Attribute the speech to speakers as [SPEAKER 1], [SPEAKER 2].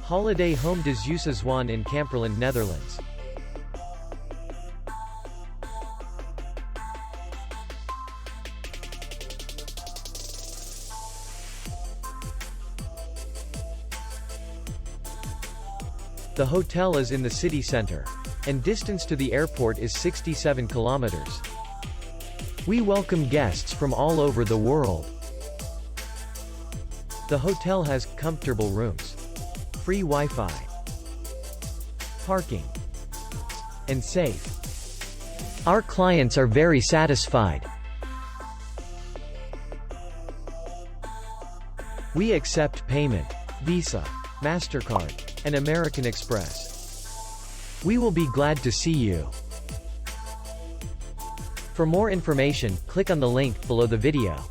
[SPEAKER 1] Holiday home de Zeeuwse Zwaan in Kamperland, Netherlands. The hotel is in the city center, and distance to the airport is 67 kilometers. We welcome guests from all over the world. The hotel has comfortable rooms, free Wi-Fi, parking, and safe. Our clients are very satisfied. We accept payment, Visa, MasterCard, and American Express. We will be glad to see you. For more information, click on the link below the video.